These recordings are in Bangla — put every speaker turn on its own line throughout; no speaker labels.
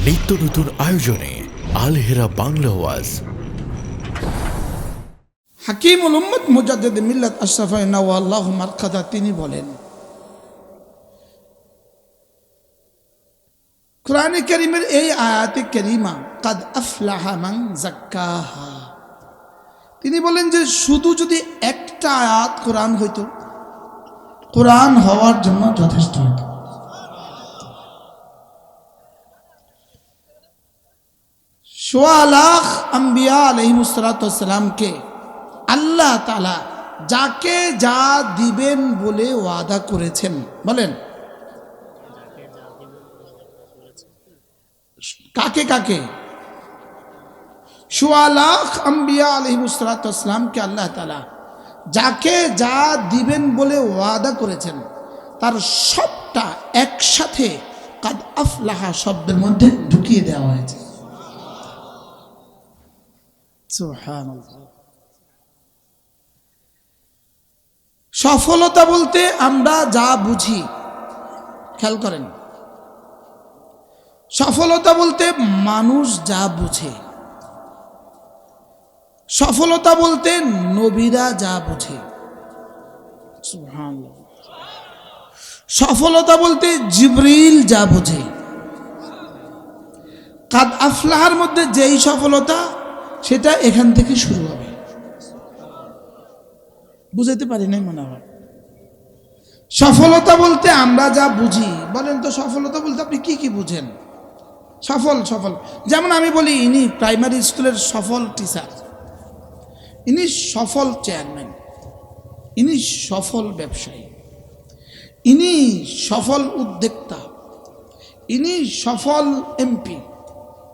নিত্য নতুন আয়োজনে আল হেরা বাংলা ওয়াজ।
হাকিমুল উম্মত মুজাদ্দিদ মিল্লাত আশরাফায়ে নাওয়াল্লাহু মারকাদা তিনি বলেন, কোরআনে কারীমের এই আয়াতে কারীমা কাদ আফলাহা মান যাক্কাহা, তিনি বলেন যে শুধু যদি একটা আয়াত কোরআন হইতো, কোরআন হওয়ার জন্য যথেষ্ট হতো। সোয়া লাখ আম্বিয়া আলাইহিমুস সালাতু ওয়াস সালামকে আল্লাহ তাআলা যাকে যা দিবেন বলে ওয়াদা করেছেন, বলেন কাকে কাকে? সোয়া লাখ আম্বিয়া আলাইহিমুস সালাতু ওয়াস সালামকে আল্লাহ তাআলা যাকে যা দিবেন বলে ওয়াদা করেছেন তার সবটা একসাথে কাদ আফলাহা শব্দের মধ্যে ঢুকিয়ে দেওয়া হয়েছে। সুবহানাল্লাহ। সফলতা বলতে আমরা যা বুঝি, খেয়াল করেন, সফলতা বলতে মানুষ যা বুঝে, সফলতা বলতে নবীরা যা বুঝে। সুবহানাল্লাহ। সফলতা বলতে জিবরিল যা বুঝে। কাদ আফলাহার মধ্যে যেই সফলতা সেটা এখান থেকে শুরু হবে। বুঝাইতে পারি নাই মনে হয়। সফলতা বলতে আমরা যা বুঝি, বলেন তো সফলতা বলতে আপনি কি কি বুঝেন? সফল সফল যেমন আমি বলি ইনি প্রাইমারি স্কুলের সফল টিচার, ইনি সফল চেয়ারম্যান, ইনি সফল ব্যবসায়ী, ইনি সফল উদ্যোক্তা, ইনি সফল এমপি,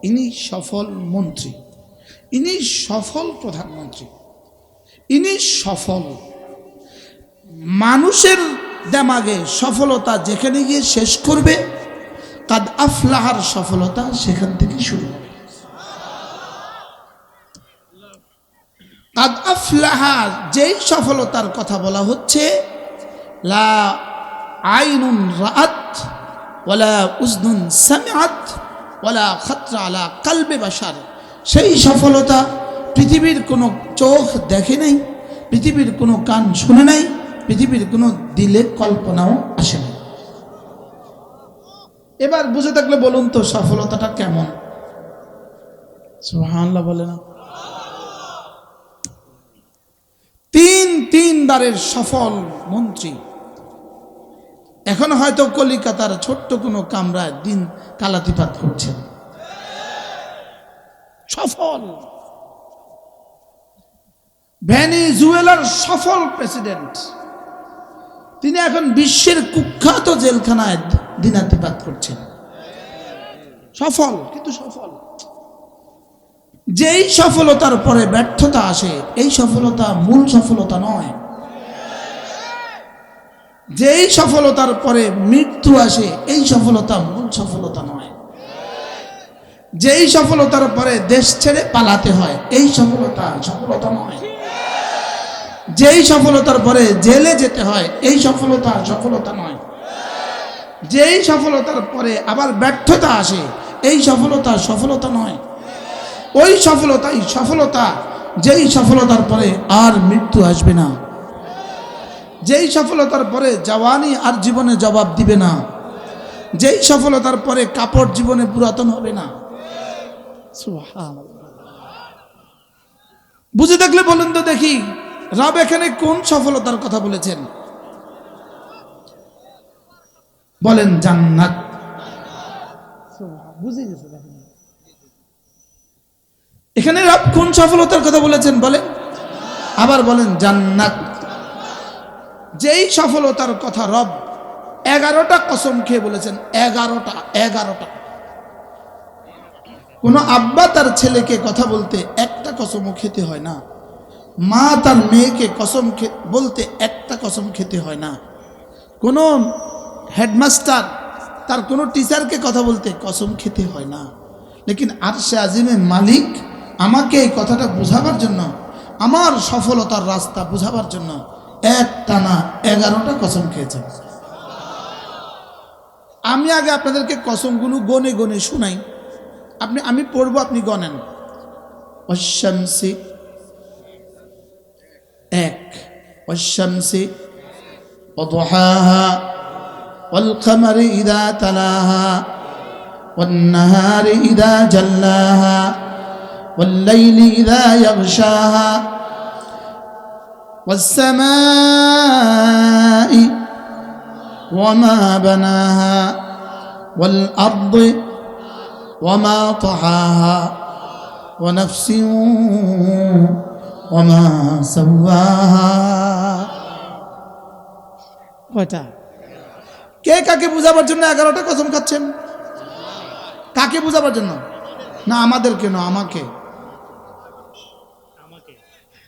ইনি সফল মন্ত্রী, ইনি সফল প্রধানমন্ত্রী, ইনি সফল। মানুষের দেমাগে সফলতা যেখানে গিয়ে শেষ করবে, কাদ আফলাহার সফলতা সেখান থেকে শুরু হবে। কাদ আফলাহা যেই সফলতার কথা বলা হচ্ছে, লা আইনুন রাআত ওয়ালা উযনুন সামিআত ওয়ালা খাতরা আলা কলবে বাশার, সেই সফলতা পৃথিবীর কোনো চোখ দেখে নাই, পৃথিবীর কোনো কান শুনে নাই, পৃথিবীর কোনো দিলে কল্পনাও আসে না। এবার বুঝে থাকলে বলুন তো সফলতাটা কেমন? সুবহানাল্লাহ বলে না? তিন বারের সফল মন্ত্রী, এখন হয়তো কলিকাতার ছোট্ট কোনো কামরায় দিন কালাতিপাত করছেন, সফল। ভেনেজুয়েলার সফল প্রেসিডেন্ট, তিনি এখন বিশ্বের কুখ্যাত জেলখানায় দিনাতিপাত করছেন, সফল। কিন্তু সফল, যেই সফলতার পরে ব্যর্থতা আসে এই সফলতা মূল সফলতা নয়। যেই সফলতার পরে মৃত্যু আসে এই সফলতা মূল সফলতা নয়। যেই সফলতার পরে দেশ ছেড়ে পালাতে হয় এই সফলতা সফলতা নয়। যেই সফলতার পরে জেলে যেতে হয় এই সফলতা সফলতা নয়। যেই সফলতার পরে আবার ব্যর্থতা আসে এই সফলতা সফলতা নয়। ওই সফলতাই সফলতা যেই সফলতার পরে আর মৃত্যু আসবে না, যেই সফলতার পরে জওয়ানি আর জীবনে জবাব দিবে না, যেই সফলতার পরে কাপড় জীবনে পুরাতন হবে না। সুবহানাল্লাহ। বুঝে থাকলে বলেন তো দেখি, রব এখানে কোন সফলতার কথা বলেছেন? বলেন জান্নাত। বুঝে গেছে, এখানে রব কোন সফলতার কথা বলেছেন বলেন? আবার বলেন জান্নাত। যেই সফলতার কথা রব 11টা কসম খেয়ে বলেছেন, 11টা। কোন আব্বা তার ছেলেকে কথা বলতে একটা কসমও খেতে হয় না, মা তার মেয়েকে কসম বলতে একটা কসম খেতে হয় না, কোন হেডমাস্টার তার কোনো টিচারকে কথা বলতে কসম খেতে হয় না। লেকিন আরশে আজিমে মালিক আমাকে এই কথাটা বোঝাবার জন্য, আমার সফলতার রাস্তা বোঝাবার জন্য একটানা 11টা কসম খেয়েছেন। আমি আগে আপনাদেরকে কসমগুলো গনে গনে শুনাই, আমি পড়বো, আপনি গণেন। ওয়াশ-শামসি এক, ওয়াশ-শামসি ওয়াদুহাহা ওয়াল কমারি ইযা তালাহা ওয়ান নাহারি ইযা জাল্লাহা ওয়াল লাইলি ইযা ইয়াগশাহা ওয়াস সামাই ওয়ামা বানাহা ওয়াল আরদি ওয়ামা তাহাহা ওয়া নাফসিন ওয়ামা সাওয়াহা। কয়টা? কে কাকে বুঝাবার জন্য 11টা কসম খাচ্ছেন? কাকে বুঝাবার জন্য? না আমাদের কেন, আমাকে।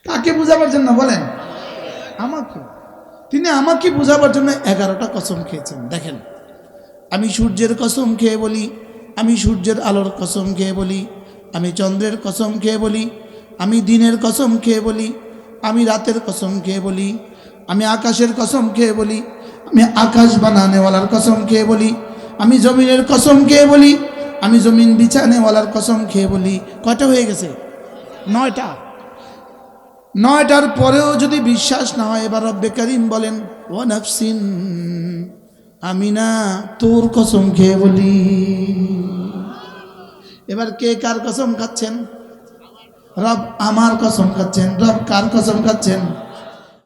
কাকে বুঝাবার জন্য বলেন? আমাকে। তিনি আমাকে বুঝাবার জন্য 11টা কসম খেয়েছেন। দেখেন, আমি সূর্যের কসম খেয়ে বলি, আমি সূর্যের আলোর কসম খেয়ে বলি, আমি চন্দ্রের কসম খেয়ে বলি, আমি দিনের কসম খেয়ে বলি, আমি রাতের কসম খেয়ে বলি, আমি আকাশের কসম খেয়ে বলি, আমি আকাশ বানানেওয়ালার কসম খেয়ে বলি, আমি জমিনের কসম খেয়ে বলি, আমি জমিন বিছানেওয়ালার কসম খেয়ে বলি। কয়টা হয়ে গেছে? 9টা। 9টার পরেও যদি বিশ্বাস না হয়, এবার রব্বে কারীম বলেন ওয়া নাফসিন, আমি না তোর কসম খেয়ে বলি। এবার কে কার কসম খাচ্ছেন? রব আমার কসম খাচ্ছেন। রব কার কসম খাচ্ছেন?